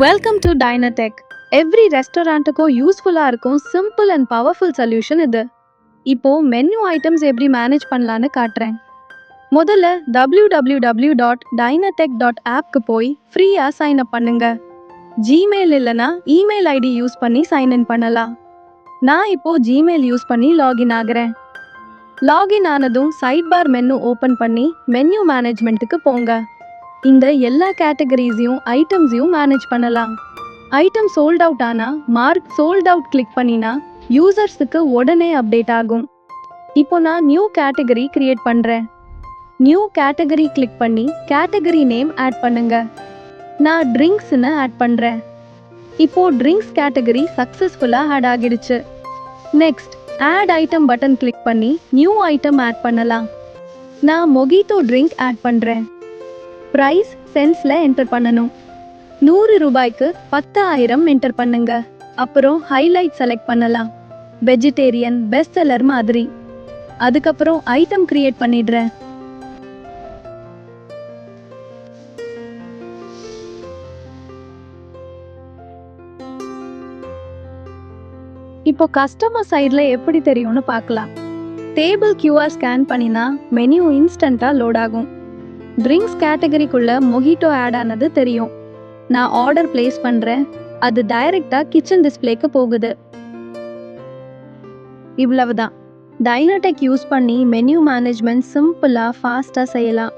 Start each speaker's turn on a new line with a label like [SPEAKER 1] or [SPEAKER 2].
[SPEAKER 1] Welcome to Dinetech. Every ரெஸ்டாரண்ட்டுக்கும் யூஸ்ஃபுல்லாக இருக்கும் சிம்பிள் அண்ட் பவர்ஃபுல் சொல்யூஷன் இது. இப்போ மெனு ஐட்டம்ஸ் எப்படி மேனேஜ் பண்ணலான்னு காட்டுறேன். முதல்ல www.dynatech.appக்கு போய் ஃப்ரீயாக சைன் அப் பண்ணுங்க. ஜிமெயில் இல்லைனா இமெயில் ஐடி யூஸ் பண்ணி சைன் இன் பண்ணலாம். நான் இப்போ ஜிமெயில் யூஸ் பண்ணி லாகின் ஆகிறேன். லாகின் ஆனதும் சைட் பார் மெனு ஓப்பன் பண்ணி மெனு மேனேஜ்மெண்ட்டுக்கு போங்க. இந்த எல்லா கேட்டகரிஸையும் ஐட்டம்ஸையும் மேனேஜ் பண்ணலாம். ஐட்டம் சோல்ட் அவுட் ஆனா மார்க் சோல்ட் அவுட் கிளிக் பண்ணினா யூசர்ஸுக்கு உடனே அப்டேட் ஆகும். இப்போ நான் நியூ கேட்டகரி கிரியேட் பண்றேன். நியூ கேட்டகரி கிளிக் பண்ணி கேட்டகரி நேம் ஆட் பண்ணுங்க. நான் ட்ரிங்க்ஸ்னு ஆட் பண்றேன். இப்போ ட்ரிங்க்ஸ் கேட்டகரி சக்சஸ்ஃபுல்லா ஆட் ஆகிடுச்சு. Next add item button click பண்ணி நியூ ஐட்டம் ஆட் பண்ணலாம். நான் மொஜிட்டோ ட்ரிங்க் ஆட் பண்றேன். பிரைஸ் சென்ஸ்ல என்டர் பண்ணணும். 100 ரூபாய்க்கு 10,000 என்டர் பண்ணுங்க. அப்புறம் ஹைலைட் செலக்ட் பண்ணலாம். வெஜிடேரியன் பெஸ்ட் செல்லர் மாதிரி. அதுக்கப்புறம் ஐட்டம் கிரியேட் பண்ணிடுறேன். இப்போ கஸ்டமர் சைடில் எப்படி தெரியும்னு பார்க்கலாம். டேபிள் QR ஸ்கேன் பண்ணினா மெனு இன்ஸ்டண்ட்டாக லோட் ஆகும். ட்ரிங்க்ஸ் கேட்டகரிக்குள்ள மொஜிட்டோ ஆட் ஆனது தெரியும். நான் ஆர்டர் பிளேஸ் பண்றேன். அது டைரக்டா கிச்சன் டிஸ்ப்ளேக்கு போகுது. இவ்வளவுதான். டைனடெக் யூஸ் பண்ணி மெனு மேனேஜ்மெண்ட் சிம்பிளா ஃபாஸ்டா செய்யலாம்.